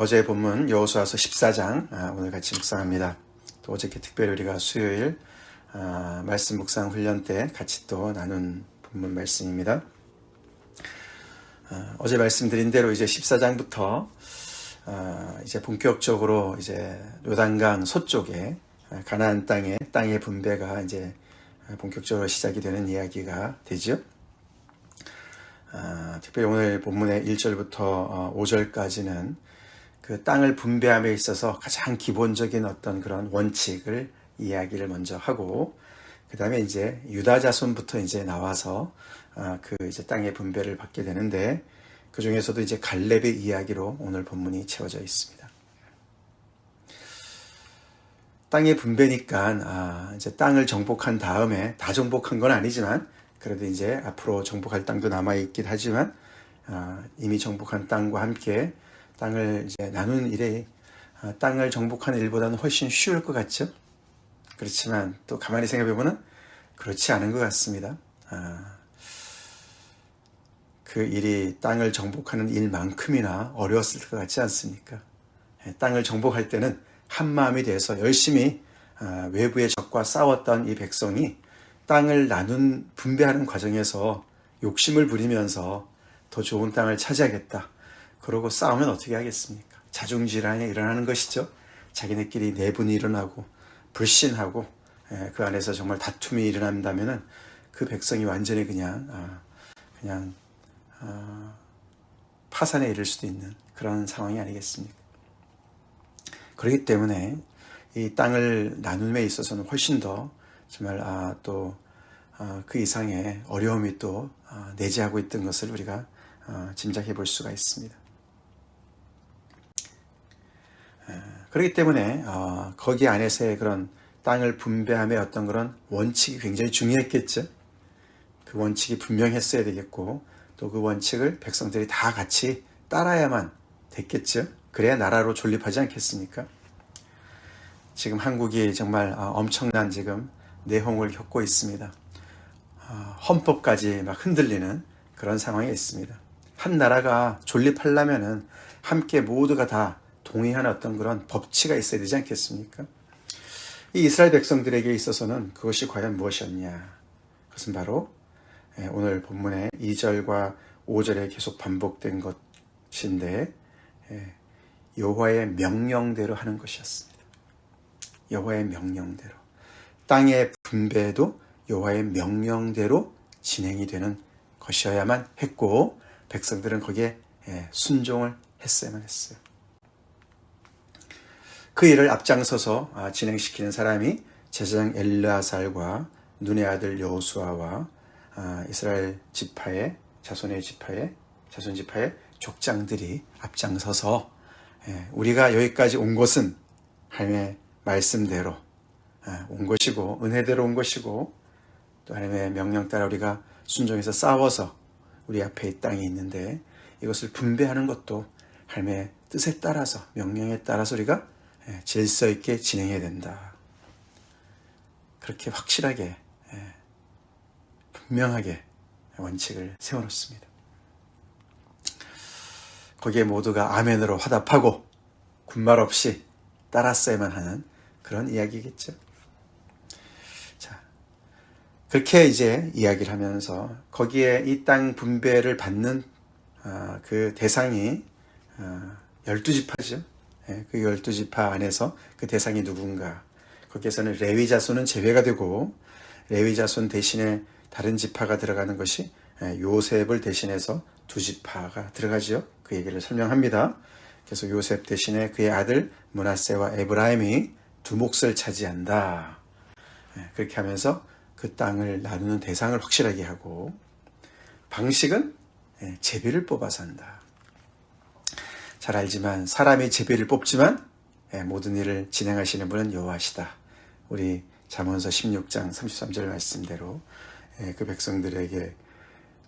어제 본문 여호수아서 14장 오늘 같이 묵상합니다. 또 어저께 특별히 우리가 수요일 말씀 묵상 훈련 때 같이 또 나눈 본문 말씀입니다. 어제 말씀드린 대로 이제 14장부터 이제 본격적으로 이제 요단강 서쪽에 가나안 땅의 분배가 이제 본격적으로 시작이 되는 이야기가 되죠. 특별히 오늘 본문의 1절부터 5절까지는 그 땅을 분배함에 있어서 가장 기본적인 어떤 그런 원칙을 이야기를 먼저 하고, 그 다음에 이제 유다 자손부터 이제 나와서 그 이제 땅의 분배를 받게 되는데, 그 중에서도 이제 갈렙의 이야기로 오늘 본문이 채워져 있습니다. 땅의 분배니까 이제 땅을 정복한 다음에, 다 정복한 건 아니지만 그래도 이제 앞으로 정복할 땅도 남아있긴 하지만 이미 정복한 땅과 함께 땅을 이제 나누는 일에 땅을 정복하는 일보다는 훨씬 쉬울 것 같죠? 그렇지만 또 가만히 생각해보면 그렇지 않은 것 같습니다. 그 일이 땅을 정복하는 일만큼이나 어려웠을 것 같지 않습니까? 땅을 정복할 때는 한마음이 돼서 열심히 외부의 적과 싸웠던 이 백성이 땅을 분배하는 과정에서 욕심을 부리면서 더 좋은 땅을 차지하겠다. 그러고 싸우면 어떻게 하겠습니까? 자중질환이 일어나는 것이죠. 자기네끼리 내분이 일어나고 불신하고 그 안에서 정말 다툼이 일어난다면 그 백성이 완전히 그냥 파산에 이를 수도 있는 그런 상황이 아니겠습니까? 그렇기 때문에 이 땅을 나눔에 있어서는 훨씬 더 정말 또 그 이상의 어려움이 또 내재하고 있던 것을 우리가 짐작해 볼 수가 있습니다. 그렇기 때문에 거기 안에서의 그런 땅을 분배함의 어떤 그런 원칙이 굉장히 중요했겠죠. 그 원칙이 분명했어야 되겠고, 또 그 원칙을 백성들이 다 같이 따라야만 됐겠죠. 그래야 나라로 존립하지 않겠습니까? 지금 한국이 정말 엄청난 지금 내홍을 겪고 있습니다. 헌법까지 막 흔들리는 그런 상황에 있습니다. 한 나라가 존립하려면은 함께 모두가 다 동의하는 어떤 그런 법치가 있어야 되지 않겠습니까? 이 이스라엘 백성들에게 있어서는 그것이 과연 무엇이었냐? 그것은 바로 오늘 본문의 2절과 5절에 계속 반복된 것인데, 여호와의 명령대로 하는 것이었습니다. 여호와의 명령대로. 땅의 분배도 여호와의 명령대로 진행이 되는 것이어야만 했고, 백성들은 거기에 순종을 했어야만 했어요. 그 일을 앞장서서 진행시키는 사람이 제사장 엘르아살과 눈의 아들 여호수아와 이스라엘 자손 지파의 족장들이 앞장서서 우리가 여기까지 온 것은 하나님의 말씀대로 온 것이고, 은혜대로 온 것이고, 또 하나님의 명령 따라 우리가 순종해서 싸워서 우리 앞에 이 땅이 있는데, 이것을 분배하는 것도 하나님의 뜻에 따라서, 명령에 따라서 우리가 질서 있게 진행해야 된다. 그렇게 확실하게 분명하게 원칙을 세워놓습니다. 거기에 모두가 아멘으로 화답하고 군말 없이 따랐어야만 하는 그런 이야기겠죠. 자, 그렇게 이제 이야기를 하면서 거기에 이 땅 분배를 받는 그 대상이 12지파죠. 그 12지파 안에서 그 대상이 누군가. 거기에서는 레위 자손은 제외가 되고, 레위 자손 대신에 다른 지파가 들어가는 것이 요셉을 대신해서 2지파가 들어가죠. 그 얘기를 설명합니다. 그래서 요셉 대신에 그의 아들 므낫세와 에브라임이 두 몫을 차지한다. 그렇게 하면서 그 땅을 나누는 대상을 확실하게 하고, 방식은 제비를 뽑아서 한다. 잘 알지만 사람이 제비를 뽑지만 모든 일을 진행하시는 분은 여호와시다. 우리 잠언서 16장 33절 말씀대로 그 백성들에게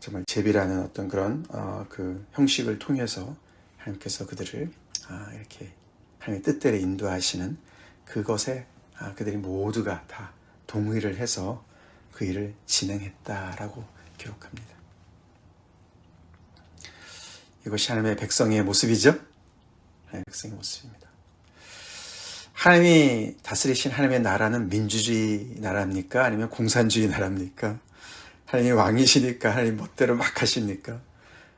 정말 제비라는 어떤 그런 그 형식을 통해서 하나님께서 그들을 이렇게 하나님의 뜻대로 인도하시는 그것에 그들이 모두가 다 동의를 해서 그 일을 진행했다라고 기록합니다. 이것이 하나님의 백성의 모습이죠. 하나님의 백성의 모습입니다. 하나님이 다스리신 하나님의 나라는 민주주의 나라입니까? 아니면 공산주의 나라입니까? 하나님이 왕이시니까 하나님 멋대로 막 하십니까?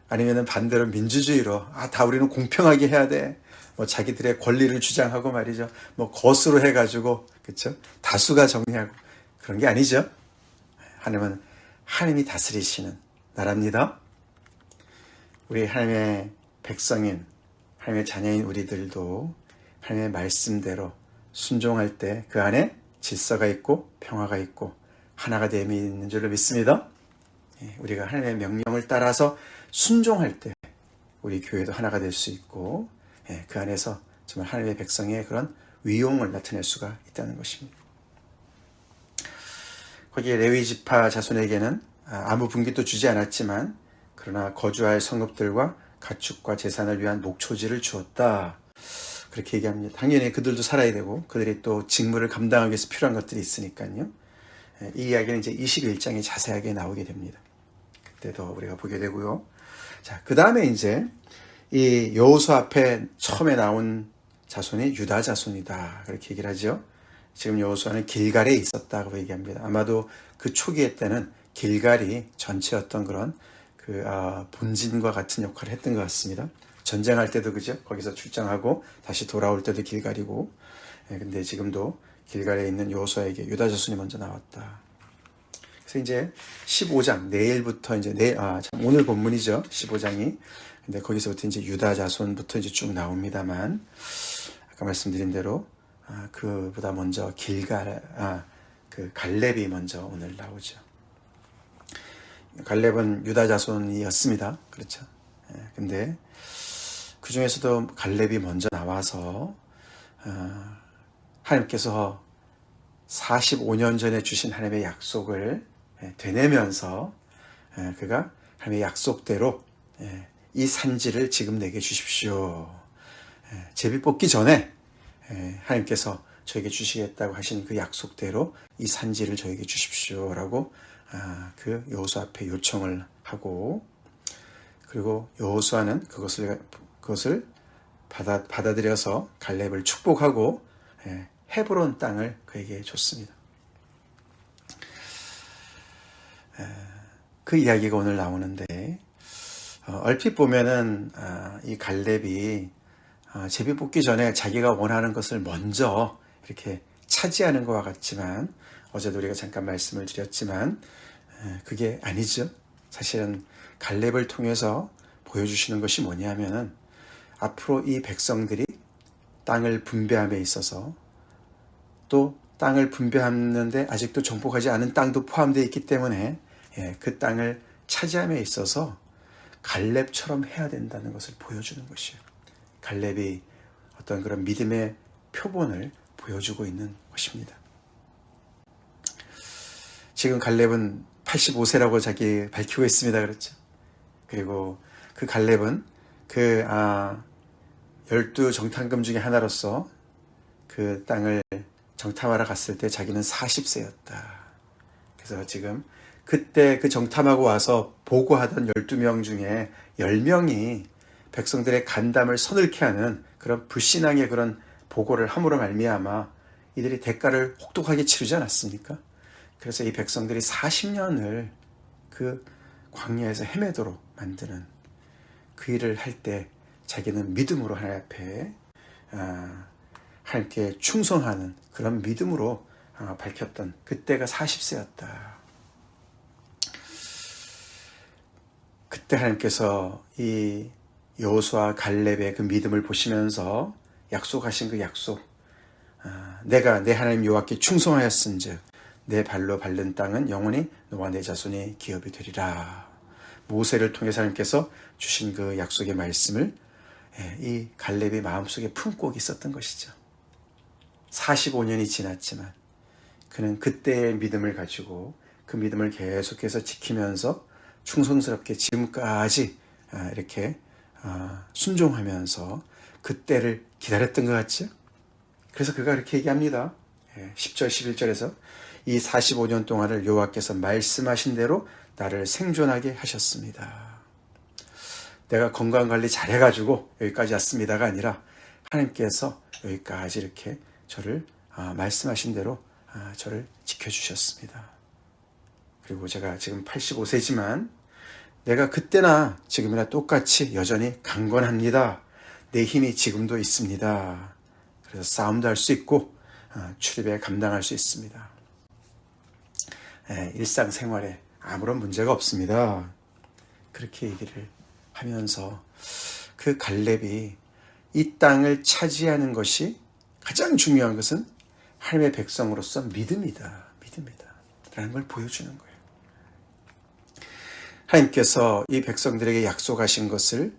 아니면 반대로 민주주의로 다 우리는 공평하게 해야 돼. 뭐 자기들의 권리를 주장하고 말이죠. 뭐 거수로 해가지고 그렇죠? 다수가 정리하고 그런 게 아니죠. 하나님은 하나님이 다스리시는 나라입니다. 우리 하나님의 백성인 하나님의 자녀인 우리들도 하나님의 말씀대로 순종할 때 그 안에 질서가 있고 평화가 있고 하나가 됨이 있는 줄로 믿습니다. 우리가 하나님의 명령을 따라서 순종할 때 우리 교회도 하나가 될 수 있고 그 안에서 정말 하나님의 백성의 그런 위용을 나타낼 수가 있다는 것입니다. 거기에 레위 지파 자손에게는 아무 분깃도 주지 않았지만 그러나 거주할 성읍들과 가축과 재산을 위한 목초지를 주었다. 그렇게 얘기합니다. 당연히 그들도 살아야 되고 그들이 또 직무를 감당하기 위해서 필요한 것들이 있으니까요. 이 이야기는 이제 21장에 자세하게 나오게 됩니다. 그때도 우리가 보게 되고요. 자, 그 다음에 이제 이 여호수아 앞에 처음에 나온 자손이 유다 자손이다. 그렇게 얘기를 하죠. 지금 여호수아는 길갈에 있었다고 얘기합니다. 아마도 그 초기에 때는 길갈이 전체 어떤 그런 본진과 같은 역할을 했던 것 같습니다. 전쟁할 때도 그죠? 거기서 출장하고 다시 돌아올 때도 길갈이고. 근데 지금도 길갈에 있는 여호수아에게 유다 자손이 먼저 나왔다. 그래서 이제 15장 내일부터 이제 오늘 본문이죠. 15장이. 근데 거기서부터 이제 유다 자손부터 이제 쭉 나옵니다만 아까 말씀드린 대로 그보다 먼저 갈렙이 먼저 오늘 나오죠. 갈렙은 유다 자손이었습니다. 그렇죠. 근데 그 중에서도 갈렙이 먼저 나와서 하나님께서 45년 전에 주신 하나님의 약속을 되뇌면서 그가 하나님의 약속대로 이 산지를 지금 내게 주십시오. 제비 뽑기 전에 하나님께서 저에게 주시겠다고 하신 그 약속대로 이 산지를 저에게 주십시오라고 그 여호수아 앞에 요청을 하고 그리고 여호수아는 그것을 받아들여서 갈렙을 축복하고 헤브론 땅을 그에게 줬습니다. 그 이야기가 오늘 나오는데 얼핏 보면은 이 갈렙이 제비 뽑기 전에 자기가 원하는 것을 먼저 이렇게 차지하는 것과 같지만 어제도 우리가 잠깐 말씀을 드렸지만 그게 아니죠. 사실은 갈렙을 통해서 보여주시는 것이 뭐냐면은 앞으로 이 백성들이 땅을 분배함에 있어서 또 땅을 분배하는데 아직도 정복하지 않은 땅도 포함되어 있기 때문에 그 땅을 차지함에 있어서 갈렙처럼 해야 된다는 것을 보여주는 것이에요. 갈렙이 어떤 그런 믿음의 표본을 보여주고 있는 것입니다. 지금 갈렙은 85세라고 자기 밝히고 있습니다. 그렇죠? 그리고 그 갈렙은 12 정탐금 중에 하나로서 그 땅을 정탐하러 갔을 때 자기는 40세였다. 그래서 지금 그때 그 정탐하고 와서 보고하던 12명 중에 10명이 백성들의 간담을 서늘케 하는 그런 불신앙의 그런 보고를 함으로 말미암아 이들이 대가를 혹독하게 치르지 않았습니까? 그래서 이 백성들이 40년을 그 광야에서 헤매도록 만드는 그 일을 할 때 자기는 믿음으로 하나님 앞에 하나님께 충성하는 그런 믿음으로 밝혔던 그때가 40세였다. 그때 하나님께서 이 여호수아 갈렙의 그 믿음을 보시면서 약속하신 그 약속, 내가 내 하나님 여호와께 충성하였은즉 내 발로 밟는 땅은 영원히 너와 내 자손의 기업이 되리라. 모세를 통해서 하나님께서 주신 그 약속의 말씀을 이 갈렙의 마음속에 품고 있었던 것이죠. 45년이 지났지만 그는 그때의 믿음을 가지고 그 믿음을 계속해서 지키면서 충성스럽게 지금까지 이렇게 순종하면서 그때를 기다렸던 것 같죠. 그래서 그가 이렇게 얘기합니다. 10절 11절에서 이 45년 동안을 여호와께서 말씀하신 대로 나를 생존하게 하셨습니다. 내가 건강관리 잘해가지고 여기까지 왔습니다가 아니라 하나님께서 여기까지 이렇게 저를 말씀하신 대로 저를 지켜주셨습니다. 그리고 제가 지금 85세지만 내가 그때나 지금이나 똑같이 여전히 강건합니다. 내 힘이 지금도 있습니다. 그래서 싸움도 할 수 있고 출입에 감당할 수 있습니다. 일상생활에 아무런 문제가 없습니다. 그렇게 얘기를 하면서 그 갈렙이 이 땅을 차지하는 것이 가장 중요한 것은 하나님의 백성으로서 믿음이다. 라는 걸 보여주는 거예요. 하나님께서 이 백성들에게 약속하신 것을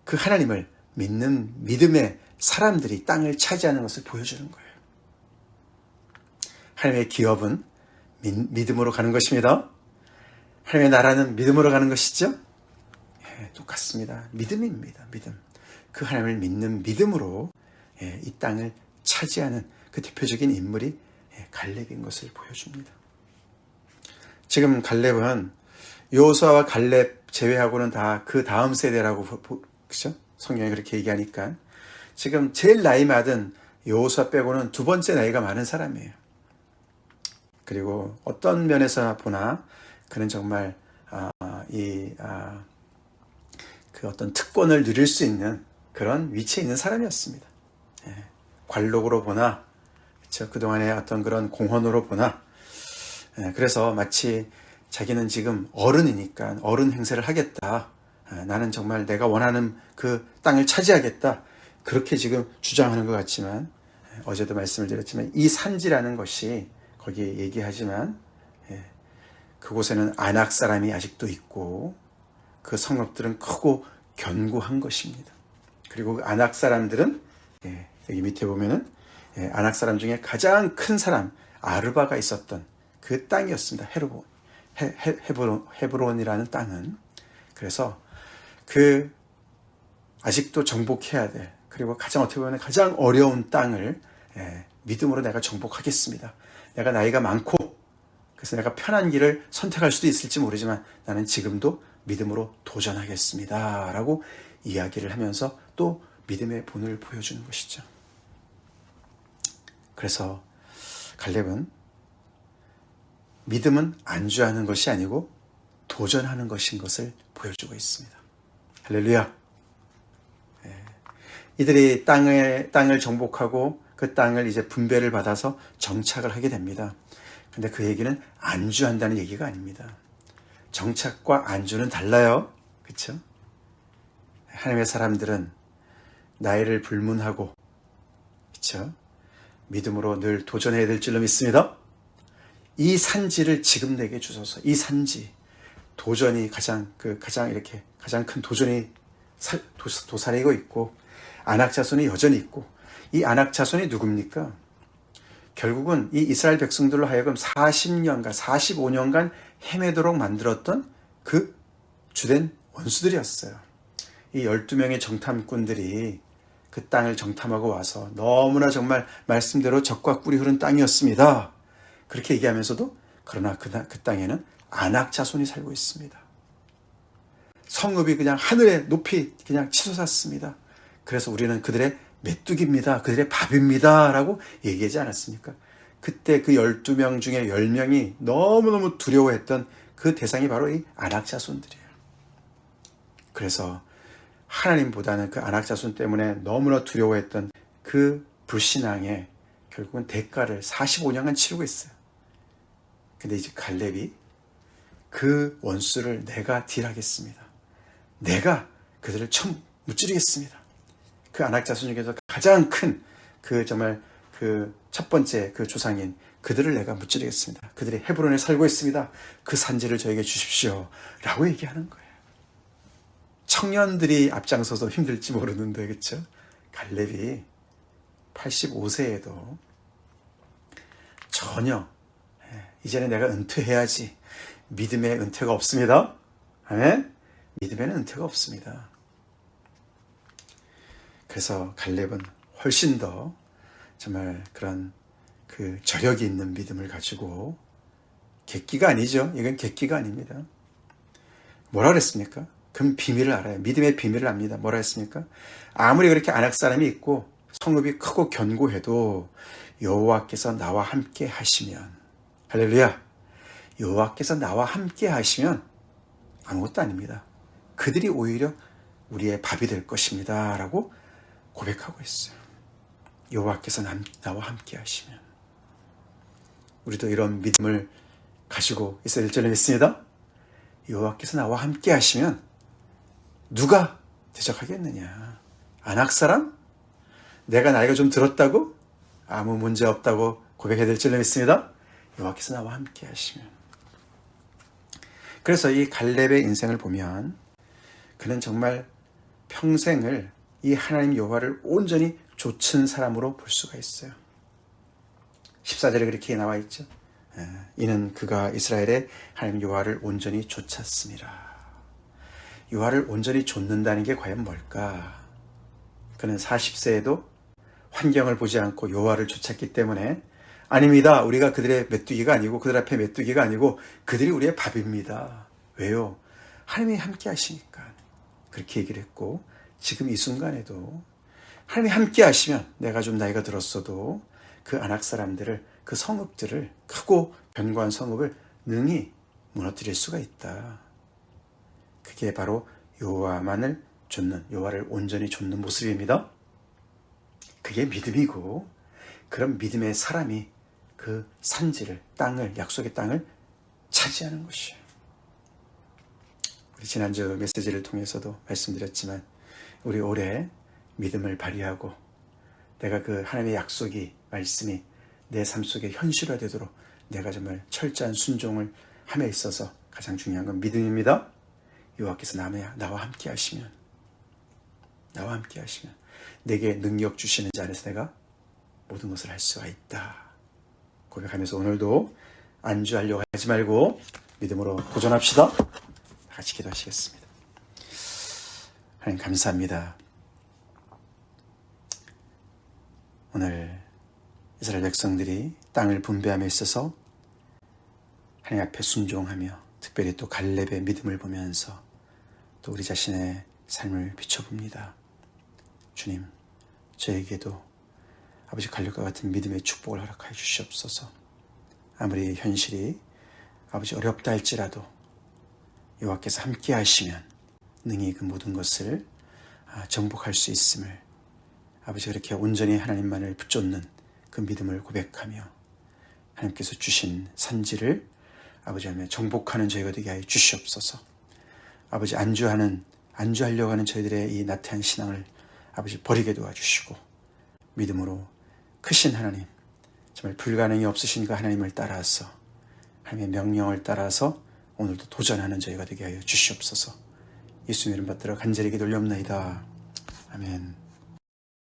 그 하나님을 믿는 믿음의 사람들이 땅을 차지하는 것을 보여주는 거예요. 하나님의 기업은 믿음으로 가는 것입니다. 하나님의 나라는 믿음으로 가는 것이죠. 똑같습니다. 믿음입니다. 믿음. 그 하나님을 믿는 믿음으로 이 땅을 차지하는 그 대표적인 인물이 갈렙인 것을 보여줍니다. 지금 갈렙은 여호수아와 갈렙 제외하고는 다 그 다음 세대라고 그렇죠? 성경이 그렇게 얘기하니까 지금 제일 나이 많은 여호수아 빼고는 두 번째 나이가 많은 사람이에요. 그리고 어떤 면에서 보나 그는 정말 그 어떤 특권을 누릴 수 있는 그런 위치에 있는 사람이었습니다. 관록으로 보나 그렇죠? 그동안의 어떤 그런 공헌으로 보나 그래서 마치 자기는 지금 어른이니까 어른 행세를 하겠다. 나는 정말 내가 원하는 그 땅을 차지하겠다. 그렇게 지금 주장하는 것 같지만 어제도 말씀을 드렸지만 이 산지라는 것이 거기에 얘기하지만 그곳에는 아낙 사람이 아직도 있고 그 성읍들은 크고 견고한 것입니다. 그리고 그 아낙 사람들은 여기 밑에 보면은 아낙 사람 중에 가장 큰 사람 아르바가 있었던 그 땅이었습니다. 헤브론이라는 땅은. 그래서 그 아직도 정복해야 될 그리고 가장 어떻게 보면 가장 어려운 땅을 믿음으로 내가 정복하겠습니다. 내가 나이가 많고 그래서 내가 편한 길을 선택할 수도 있을지 모르지만 나는 지금도 믿음으로 도전하겠습니다. 라고 이야기를 하면서 또 믿음의 본을 보여주는 것이죠. 그래서 갈렙은 믿음은 안주하는 것이 아니고 도전하는 것인 것을 보여주고 있습니다. 할렐루야. 이들이 땅을 정복하고 그 땅을 이제 분배를 받아서 정착을 하게 됩니다. 근데 그 얘기는 안주한다는 얘기가 아닙니다. 정착과 안주는 달라요. 그렇죠? 하나님의 사람들은 나이를 불문하고 그렇죠? 믿음으로 늘 도전해야 될 줄로 믿습니다. 이 산지를 지금 내게 주소서. 이 산지 도전이 가장 큰 도전이 도사리고 있고 아낙 자손이 여전히 있고 이 아낙 자손이 누굽니까? 결국은 이 이스라엘 백성들로 하여금 40년간 45년간 헤매도록 만들었던 그 주된 원수들이었어요. 이 12명의 정탐꾼들이 그 땅을 정탐하고 와서 너무나 정말 말씀대로 젖과 꿀이 흐른 땅이었습니다. 그렇게 얘기하면서도 그러나 그 땅에는 아낙 자손이 살고 있습니다. 성읍이 그냥 하늘에 높이 그냥 치솟았습니다. 그래서 우리는 그들의 메뚜기입니다. 그들의 밥입니다. 라고 얘기하지 않았습니까? 그때 그 12명 중에 10명이 너무너무 두려워했던 그 대상이 바로 이 아낙 자손들이에요. 그래서 하나님보다는 그 아낙 자손 때문에 너무나 두려워했던 그 불신앙에 결국은 대가를 45년간 치르고 있어요. 근데 이제 갈렙이 그 원수를 내가 딜하겠습니다. 내가 그들을 무찌르겠습니다. 그 아낙 자손 중에서 가장 큰 그 정말 그 첫 번째 그 조상인 그들을 내가 무찌르겠습니다. 그들이 헤브론에 살고 있습니다. 그 산지를 저에게 주십시오. 라고 얘기하는 거예요. 청년들이 앞장서서 힘들지 모르는데 그렇죠? 갈렙이 85세에도 전혀 이제는 내가 은퇴해야지. 믿음의 은퇴가 없습니다. 아멘? 믿음에는 은퇴가 없습니다. 그래서 갈렙은 훨씬 더 정말 그런 그 저력이 있는 믿음을 가지고 객기가 아니죠. 이건 객기가 아닙니다. 뭐라 그랬습니까? 그럼 비밀을 알아요. 믿음의 비밀을 압니다. 뭐라 했습니까? 아무리 그렇게 아낙 사람이 있고 성읍이 크고 견고해도 여호와께서 나와 함께 하시면, 할렐루야, 여호와께서 나와 함께 하시면 아무것도 아닙니다. 그들이 오히려 우리의 밥이 될 것입니다 라고 고백하고 있어요. 여호와께서 나와 함께 하시면. 우리도 이런 믿음을 가지고 있어야 될 줄 믿습니다. 여호와께서 나와 함께 하시면 누가 대적하겠느냐. 안악사람? 내가 나이가 좀 들었다고? 아무 문제 없다고 고백해야 될 줄 믿습니다. 여호와께서 나와 함께 하시면. 그래서 이 갈렙의 인생을 보면 그는 정말 평생을 이 하나님 여호와를 온전히 좇은 사람으로 볼 수가 있어요. 14절에 그렇게 나와 있죠. 이는 그가 이스라엘의 하나님 여호와를 온전히 좇았습니다. 여호와를 온전히 좇는다는 게 과연 뭘까? 그는 40세에도 환경을 보지 않고 여호와를 좇았기 때문에, 아닙니다, 우리가 그들의 메뚜기가 아니고 그들 앞에 메뚜기가 아니고 그들이 우리의 밥입니다. 왜요? 하나님이 함께 하시니까 그렇게 얘기를 했고, 지금 이 순간에도 하나님이 함께 하시면 내가 좀 나이가 들었어도 그 안악 사람들을, 그 성읍들을, 크고 견고한 성읍을 능히 무너뜨릴 수가 있다. 그게 바로 여호와만을 좇는, 여호와를 온전히 좇는 모습입니다. 그게 믿음이고, 그런 믿음의 사람이 그 산지를, 땅을, 약속의 땅을 차지하는 것이에요. 우리 지난주 메시지를 통해서도 말씀드렸지만, 우리 올해 믿음을 발휘하고 내가 그 하나님의 약속이, 말씀이 내 삶 속에 현실화되도록 내가 정말 철저한 순종을 함에 있어서 가장 중요한 건 믿음입니다. 여호와께서 나와 함께 하시면, 나와 함께 하시면 내게 능력 주시는 자 안에서 내가 모든 것을 할 수가 있다 고백하면서 오늘도 안주하려고 하지 말고 믿음으로 도전합시다. 같이 기도하시겠습니다. 하나님 감사합니다. 오늘 이스라엘 백성들이 땅을 분배함에 있어서 하나님 앞에 순종하며, 특별히 또 갈렙의 믿음을 보면서 또 우리 자신의 삶을 비춰봅니다. 주님, 저에게도 아버지 갈렙과 같은 믿음의 축복을 허락하여 주시옵소서. 아무리 현실이 아버지 어렵다 할지라도 여호와께서 함께 하시면 능히 그 모든 것을 정복할 수 있음을, 아버지 그렇게 온전히 하나님만을 붙잡는 그 믿음을 고백하며 하나님께서 주신 산지를 아버지 하며 정복하는 저희가 되게 하여 주시옵소서. 아버지 안주하려고 하는 저희들의 이 나태한 신앙을 아버지 버리게 도와주시고, 믿음으로 크신 하나님, 정말 불가능이 없으신 그 하나님을 따라서, 하나님의 명령을 따라서 오늘도 도전하는 저희가 되게 하여 주시옵소서. 예수님 이름 받들어 간절히 기도 올려옵나이다. 아멘.